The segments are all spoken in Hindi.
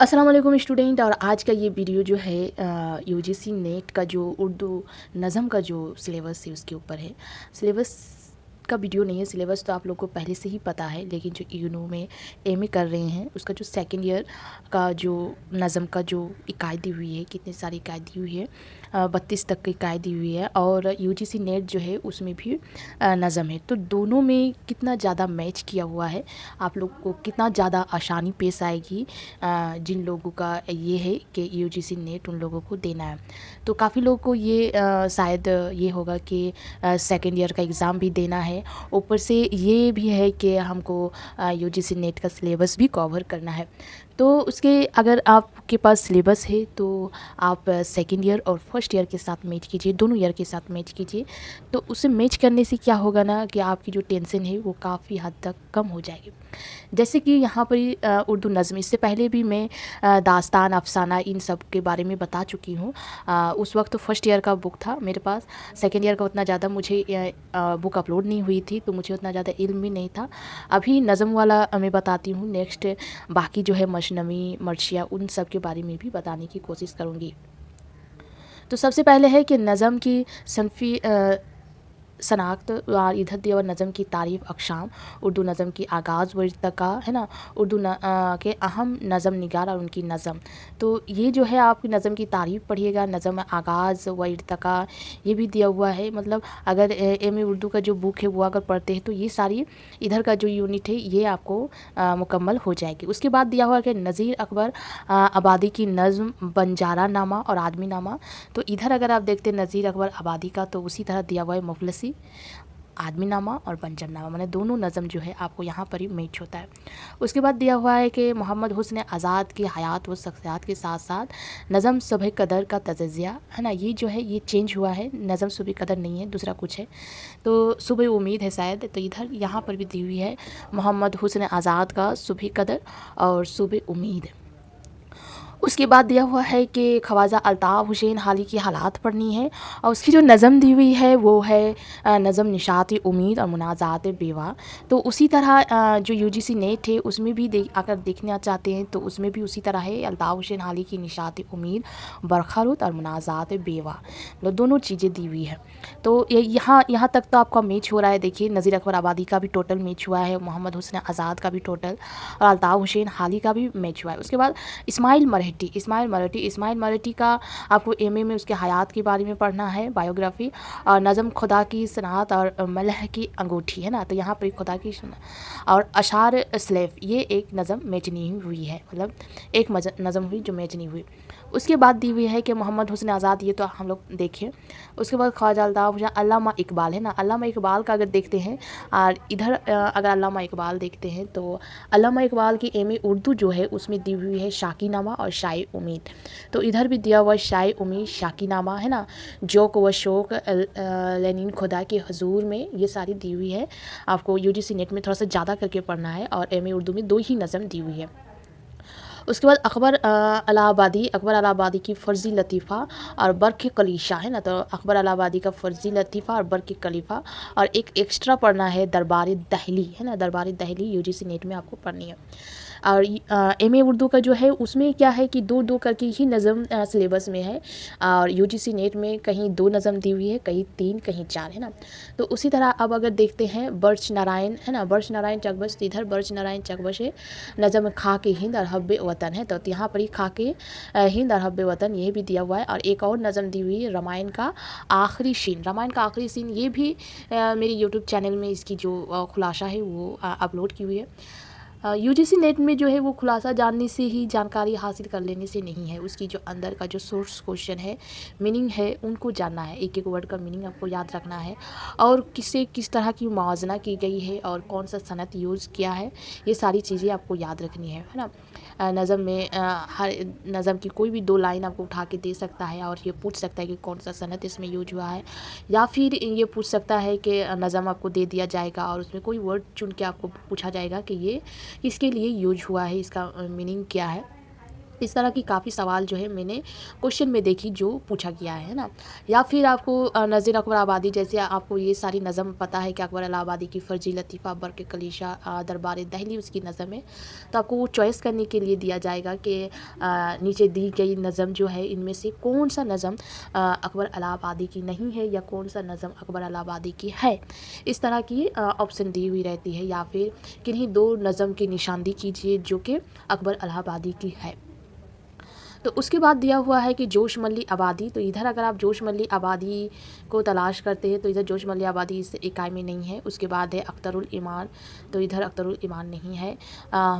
अस्सलाम वालेकुम स्टूडेंट। और आज का ये वीडियो जो है यूजीसी नेट का जो उर्दू नज़म का जो सिलेबस है उसके ऊपर है। सिलेबस का वीडियो नहीं है, सिलेबस तो आप लोग को पहले से ही पता है, लेकिन जो इग्नू में एमए कर रहे हैं उसका जो सेकंड ईयर का जो नज़म का जो इकाई दी हुई है, कितनी सारी इकाई दी हुई है, 32 तक की इकाई दी हुई है। और यूजीसी नेट जो है उसमें भी नज़म है। तो दोनों में कितना ज़्यादा मैच किया हुआ है, आप लोग को कितना ज़्यादा आसानी पेश आएगी जिन लोगों का ये है कि यूजीसी नेट उन लोगों को देना है। तो काफ़ी लोगों को ये शायद ये होगा कि सेकेंड ईयर का एग्ज़ाम भी देना है, ऊपर से ये भी है कि हमको यूजीसी नेट का सिलेबस भी कवर करना है। तो उसके अगर आपके पास सिलेबस है तो आप सेकेंड ईयर और फर्स्ट ईयर के साथ मैच कीजिए, दोनों ईयर के साथ मैच कीजिए। तो उसे मैच करने से क्या होगा ना कि आपकी जो टेंशन है वो काफ़ी हद तक कम हो जाएगी। जैसे कि यहाँ पर उर्दू नज़्म, इससे पहले भी मैं दास्तान अफ़साना इन सब के बारे में बता चुकी हूँ। उस वक्त तो फर्स्ट ईयर का बुक था मेरे पास, सेकेंड ईयर का उतना ज़्यादा मुझे बुक अपलोड नहीं हुई थी, तो मुझे उतना ज़्यादा इल्म भी नहीं था। अभी नज़म वाला मैं बताती हूँ, नेक्स्ट बाकी जो है मशनवी मर्शिया उन सब के बारे में भी बताने की कोशिश करूँगी। तो सबसे पहले है कि नज़म की सनफ़ी शनाख्त और इधर दिया हुआ नज़म की तारीफ़ अक़साम, उर्दू नज़म की आगाज़ व इर्तिक़ा है ना, उर्दू के अहम नज़म निगार और उनकी नज़म। तो ये जो है आपकी नज़म की तारीफ़ पढ़िएगा, नज़म आगाज़ व इर्तिक़ा ये भी दिया हुआ है। मतलब अगर एमए उर्दू का जो बुक है वो अगर पढ़ते हैं तो ये सारी इधर का जो यूनिट है ये आपको मुकम्मल हो जाएगी। उसके बाद दिया हुआ है कि नज़ीर अकबर आबादी की नज़्म बंजारा नामा और आदमी नामा। तो इधर अगर आप देखते हैं नज़ीर अकबर आबादी का, तो उसी तरह दिया हुआ है मुफलसी, आदमी नामा और बंजर नामा, मैंने दोनों नज़म जो है आपको यहाँ पर ही मैच होता है। उसके बाद दिया हुआ है कि मोहम्मद हुस्न आज़ाद की हयात व शख्सियात के साथ साथ नज़म सुबह कदर का तज़किया है ना, ये जो है ये चेंज हुआ है, नज़म सुबह कदर नहीं है, दूसरा कुछ है, तो सुबह उम्मीद है शायद। तो इधर यहाँ पर भी दी हुई है मोहम्मद हुस्न आज़ाद का सुबह कदर और सुबह उम्मीद। उसके बाद दिया हुआ है कि ख्वाजा अल्ताफ़ हुसैन हाली की हालात पढ़नी है, और उसकी जो नज़म दी हुई है वो है नज़म निशात उम्मीद और मुनाज़ात बेवा। तो उसी तरह जो यूजीसी नेट है उसमें भी अगर देखना चाहते हैं तो उसमें भी उसी तरह है, अल्ताफ़ हुसैन हाली की निशात उम्मीद, बरखरुत और मुनाज़ात बेवा, मतलब दोनों चीज़ें दी हुई है। तो यहाँ तक तो आपका मैच हो रहा है। देखिए नज़ीर अकबर आबादी का भी टोटल मैच हुआ है, मोहम्मद हुस्न आज़ाद का भी टोटल, और अल्ताफ़ हुसैन हाली का भी मैच हुआ है। उसके बाद इस्माइल मराठी का आपको एमए में उसके हयात के बारे में पढ़ना है, बायोग्राफ़ी, और नज़म खुदा की सनात और मलह की अंगूठी है ना, तो यहाँ पर खुदा की और अशार स्लेफ ये एक नज़म मैच नहीं हुई है, मतलब एक नज़म हुई जो मैच नहीं हुई। उसके बाद दी हुई है कि मोहम्मद हुस्न आज़ाद, ये तो हम लोग देखें। उसके बाद ख्वाजा अल्ताफ़ हुसैन, अल्लामा इकबाल है ना, अल्लामा इकबाल का अगर देखते हैं, और इधर अगर अल्लामा इकबाल देखते हैं तो अल्लामा इकबाल की एमए उर्दू जो है उसमें दी हुई है शाकी नामा और शाई उम्मीद। तो इधर भी दिया हुआ शाई उम्मीद, शाकी नामा है ना, जोक व शोक, लेनिन खुदा के हजूर में, ये सारी दी हुई है। आपको यूजीसी नेट में थोड़ा सा ज़्यादा करके पढ़ना है, और एमए उर्दू में 2 ही नज़म दी हुई है। उसके बाद अकबर अलाहाबादी की फ़र्ज़ी लतीफ़ा और बर्क़ कलीशा है ना, तो अकबर अलाहाबादी का फ़र्ज़ी लतीफ़ा और बर्क़ कलीफ़ा, और एक एक्स्ट्रा पढ़ना है दरबार दहली है ना, दरबार दहली यूजीसी नेट में आपको पढ़नी है। और एमए उर्दू का जो है उसमें क्या है कि 2-2 करके ही नज़म सिलेबस में है, और यूजीसी नेट में कहीं 2 नज़म दी हुई है, कहीं 3 कहीं 4 है ना। तो उसी तरह अब अगर देखते हैं बर्च नारायण है ना, बर्च नारायण चकबश, तो इधर बर्च नारायण चकबश है, नज़म खाके हिंद और हब्बे वतन है, तो यहाँ पर ही खाके हिंद और हब्बे वतन ये भी दिया हुआ है। और एक और नज़म दी हुई है रामायण का आखिरी सीन, ये भी मेरे यूट्यूब चैनल में इसकी जो खुलासा है वो अपलोड की हुई है। यूजीसी नेट में जो है वो खुलासा जानने से ही, जानकारी हासिल कर लेने से नहीं है, उसकी जो अंदर का जो सोर्स क्वेश्चन है, मीनिंग है, उनको जानना है, एक एक वर्ड का मीनिंग आपको याद रखना है, और किससे किस तरह की मुआवजना की गई है और कौन सा सनद यूज़ किया है, ये सारी चीज़ें आपको याद रखनी है ना। नज़म में हर नज़म की कोई भी 2 लाइन आपको उठा के दे सकता है और ये पूछ सकता है कि कौन सा सनद इसमें यूज हुआ है, या फिर ये पूछ सकता है कि नज़म आपको दे दिया जाएगा और उसमें कोई वर्ड चुन के आपको पूछा जाएगा कि ये किसके लिए यूज हुआ है, इसका मीनिंग क्या है। इस तरह की काफ़ी सवाल जो है मैंने क्वेश्चन में देखी जो पूछा गया है ना। या फिर आपको नज़ीर अकबर आबादी, जैसे आपको ये सारी नज़म पता है कि अकबर इलाहाबादी की फ़र्जी लतीफ़ा बरक़ कलीशा दरबार दहली उसकी नज़म है। तो आपको वो चॉइस करने के लिए दिया जाएगा कि नीचे दी गई नज़म जो है इनमें से कौन सा नज़म अकबर इलाहाबादी की नहीं है या कौन सा नज़म अकबर इलाहाबादी की है। इस तरह की ऑप्शन दी हुई रहती है। या फिर किन्हीं दो नज़म की निशानदी कीजिए जो कि अकबर इलाहाबादी की है। तो उसके बाद दिया हुआ है कि जोशमली आबादी। तो इधर अगर आप जोशमली आबादी को तलाश करते हैं तो इधर जोशमली आबादी इस इकाई में नहीं है। उसके बाद है अख्तरुल ईमान, तो इधर अख्तरुल ईमान नहीं है।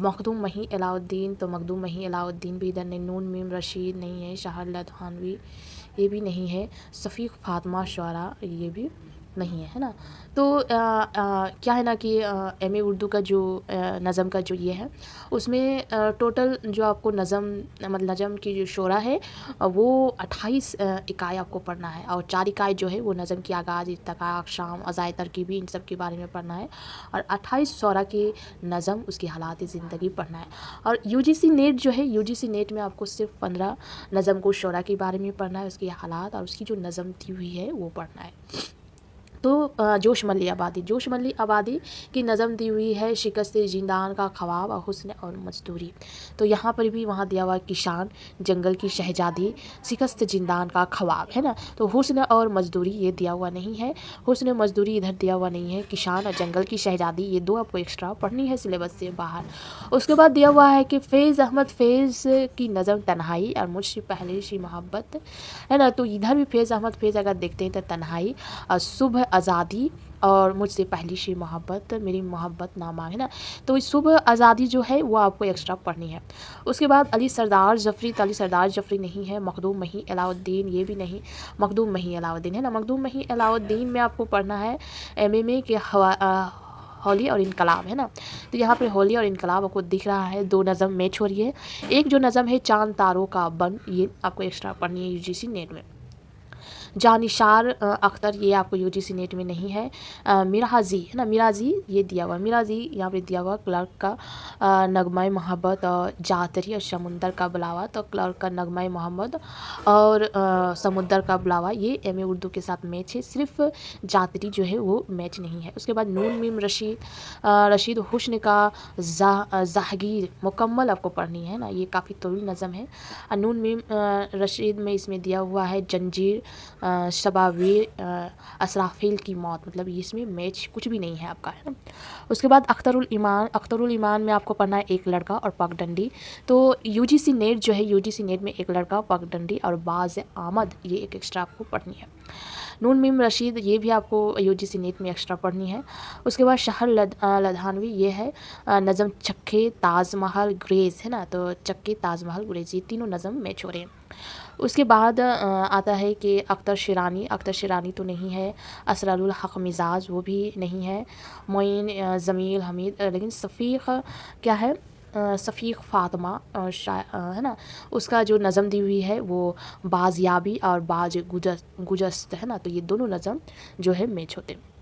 मखदूम मही अलाउद्दीन, तो मखदूम मही अलाउद्दीन भी इधर नहीं। नून मीम रशीद नहीं है। शाहर लधानवी ये भी नहीं है। सफ़ीक फ़ातिमा शुरा ये भी नहीं है, है ना। तो क्या है ना कि एमए उर्दू का जो नज़म का जो ये है उसमें टोटल जो आपको नज़म की जो शोरा है वो 28 इकाई आपको पढ़ना है। और 4 इकाई जो है वो नज़म की आगाज़, इत्तक़ाक़, शाम, अज़ाए तरकीबी इन सब के बारे में पढ़ना है। और 28 शोरा की नज़म उसकी हालात ज़िंदगी पढ़ना है। और यूजीसी नेट जो है, यूजीसी नेट में आपको सिर्फ 15 नज़म को शोरा के बारे में पढ़ना है, उसकी हालात और उसकी जो नज़म दी हुई है वो पढ़ना है। तो जोशमली आबादी की नज़म दी हुई है शिकस्त जिंदान का ख्वाब और हुस्न और मजदूरी। तो यहाँ पर भी वहाँ दिया हुआ किशान, जंगल की शहजादी, शिकस्त जिंदान का ख्वाब, है ना। तो हुस्न और मजदूरी ये दिया हुआ नहीं है। हुस्न मजदूरी इधर दिया हुआ नहीं है। किशान और जंगल की शहजादी ये 2 आपको एक्स्ट्रा पढ़नी है सिलेबस से बाहर। उसके बाद दिया हुआ है कि फ़ैज़ अहमद फ़ैज़ की नज़म तन्हाई और मुझसे पहले सी मोहब्बत, है ना। तो इधर भी फ़ैज़ अहमद फ़ैज़ अगर देखते हैं तो तन्हाई और सुबह आज़ादी और मुझसे पहली सी मोहब्बत, मेरी मोहब्बत नामा, है ना। तो इस सुबह आज़ादी जो है वो आपको एक्स्ट्रा पढ़नी है। उसके बाद अली सरदार जफ़री, तो अली सरदार जफ़री नहीं है। मखदूम मही अलाउद्दीन ये भी नहीं। मखदूम मही अलाउद्दीन, है ना। मखदूम मही अलाउद्दीन में आपको पढ़ना है एमए के होली और इनकलाब, है ना। तो यहाँ पे होली और इनकलाब आपको दिख रहा है। 2 नज़म मैच हो रही है। एक जो नज़म है चांद तारों का बन, ये आपको एक्स्ट्रा पढ़नी है यूजीसी नेट में। जानिशार अख्तर ये आपको यूजीसी नेट में नहीं है। मिराजी, है ना। मिराजी ये दिया हुआ, मिराजी यहाँ पे दिया हुआ क्लर्क का नगमा मोहब्बत और जातरी और समुंदर का बुलावा। तो क्लर्क का नगमा मोहब्बत और समुंदर का बुलावा ये एमए उर्दू के साथ मैच है। सिर्फ जातरी जो है वो मैच नहीं है। उसके बाद नून मीम रशीद हुस्न का जहागीर मुकम्मल आपको पढ़नी है ना। ये काफ़ी तवील नज़म है। नून मीम रशीद में इसमें दिया हुआ है जंजीर, शबावीर, असराफिल की मौत, मतलब इसमें मैच कुछ भी नहीं है आपका, है ना। उसके बाद अख्तरुल ईमान में आपको पढ़ना है एक लड़का और पगडंडी। तो यूजीसी नेट जो है, यूजीसी नेट में एक लड़का, पगडंडी और बाज़ आमद ये एक एक्स्ट्रा आपको पढ़नी है। नून मीम रशीद ये भी आपको यूजीसी नेट में एक्स्ट्रा पढ़नी है। उसके बाद शहर लधानवी ये है नज़म चक्के ताजमहल ग्रेज, है ना। तो चक्के ताजमहल ग्रेज ये तीनों नज़म मैच हो रहे हैं। उसके बाद आता है कि अख्तर शिरानी तो नहीं है। असरारुल हक मिजाज वो भी नहीं है। मोइन ज़मील हमीद, लेकिन सफ़ीक क्या है, सफ़ीक फ़ातिमा है ना। उसका जो नज़म दी हुई है वो बाज़याबी और बाज गुजस्त, है ना। तो ये दोनों नज़म जो है मैच होते हैं।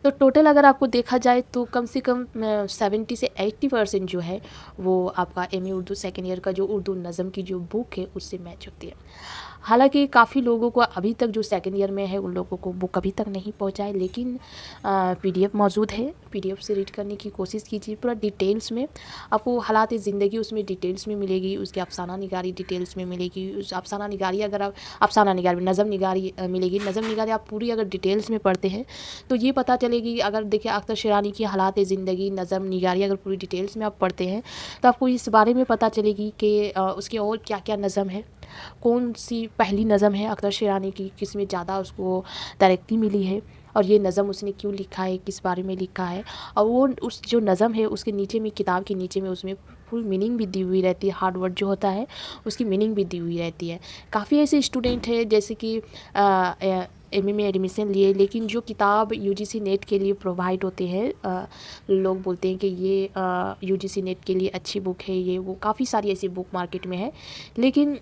तो टोटल अगर आपको देखा जाए तो कम से कम 70 से 80% जो है वो आपका एमए उर्दू सेकेंड ईयर का जो उर्दू नज़म की जो बुक है उससे मैच होती है। हालांकि काफ़ी लोगों को अभी तक जो सेकेंड ईयर में है उन लोगों को बुक अभी तक नहीं पहुंचाए, लेकिन पीडीएफ मौजूद है। पीडीएफ से रीड करने की कोशिश कीजिए। पूरा डिटेल्स में आपको हालात ज़िंदगी उसमें डिटेल्स में मिलेगी। उसकी अफसाना निगारी डिटेल्स में मिलेगी। उस अफसाना निगारी अगर आप अफसाना निगारी नज़म निगारी मिलेगी। नज़म निगारी आप पूरी अगर डिटेल्स में पढ़ते हैं तो ये पता चलेगी। अगर देखिए अख्तर शिरानी की हालात ज़िंदगी नज़म निगारी अगर पूरी डिटेल्स में आप पढ़ते हैं तो आपको इस बारे में पता चलेगी कि उसके और क्या क्या नज़म है, कौन सी पहली नज़म है अख्तर शिरानी की, किस में ज़्यादा उसको तरक्की मिली है और ये नज़म उसने क्यों लिखा है, किस बारे में लिखा है। और वो उस जो नज़म है उसके नीचे में, किताब के नीचे में उसमें फुल मीनिंग भी दी हुई रहती है। हार्ड वर्ड जो होता है उसकी मीनिंग भी दी हुई रहती है। काफ़ी ऐसे स्टूडेंट हैं जैसे कि एमए में एडमिशन लिए लेकिन जो किताब यूजीसी नेट के लिए प्रोवाइड होते हैं, लोग बोलते हैं कि ये यूजीसी नेट के लिए अच्छी बुक है, ये वो काफ़ी सारी ऐसी बुक मार्केट में है, लेकिन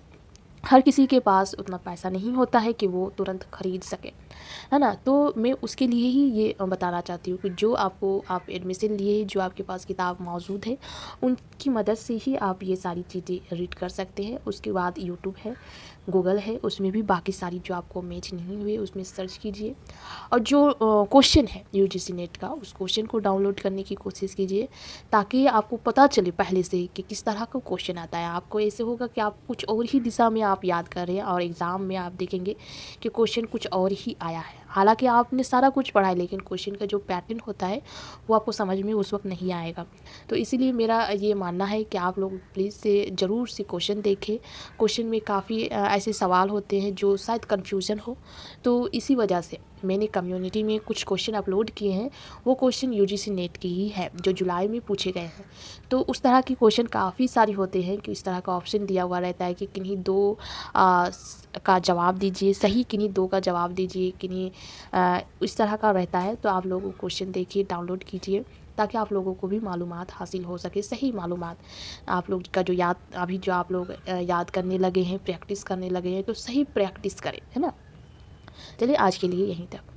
हर किसी के पास उतना पैसा नहीं होता है कि वो तुरंत ख़रीद सके, है ना। तो मैं उसके लिए ही ये बताना चाहती हूँ कि जो आप एडमिशन लिए, जो आपके पास किताब मौजूद है, उनकी मदद से ही आप ये सारी चीज़ें रीड कर सकते हैं। उसके बाद यूट्यूब है, गूगल है, उसमें भी बाकी सारी जो आपको मैच नहीं हुए उसमें सर्च कीजिए। और जो क्वेश्चन है यूजीसी नेट का, उस क्वेश्चन को डाउनलोड करने की कोशिश कीजिए, ताकि आपको पता चले पहले से कि किस तरह का क्वेश्चन आता है। आपको ऐसे होगा कि आप कुछ और ही दिशा में आप याद कर रहे हैं और एग्ज़ाम में आप देखेंगे कि क्वेश्चन कुछ और ही आया है। हालांकि आपने सारा कुछ पढ़ा है, लेकिन क्वेश्चन का जो पैटर्न होता है वो आपको समझ में उस वक्त नहीं आएगा। तो इसीलिए मेरा ये मानना है कि आप लोग प्लीज़ से ज़रूर से क्वेश्चन देखें। क्वेश्चन में काफ़ी ऐसे सवाल होते हैं जो शायद कन्फ्यूज़न हो, तो इसी वजह से मैंने कम्युनिटी में कुछ क्वेश्चन अपलोड किए हैं। वो क्वेश्चन यूजीसी नेट की ही है जो जुलाई में पूछे गए हैं। तो उस तरह की क्वेश्चन काफ़ी सारे होते हैं कि इस तरह का ऑप्शन दिया हुआ रहता है कि किन्हीं दो का जवाब दीजिए, सही किन्हीं दो का जवाब दीजिए, किन्हीं इस तरह का रहता है। तो आप लोग क्वेश्चन देखिए, डाउनलोड कीजिए, ताकि आप लोगों को भी मालूमात हासिल हो सके, सही मालूमात। आप लोग का जो अभी जो आप लोग याद करने लगे हैं, प्रैक्टिस करने लगे हैं, तो सही प्रैक्टिस करें, है ना। चलिए आज के लिए यहीं तक।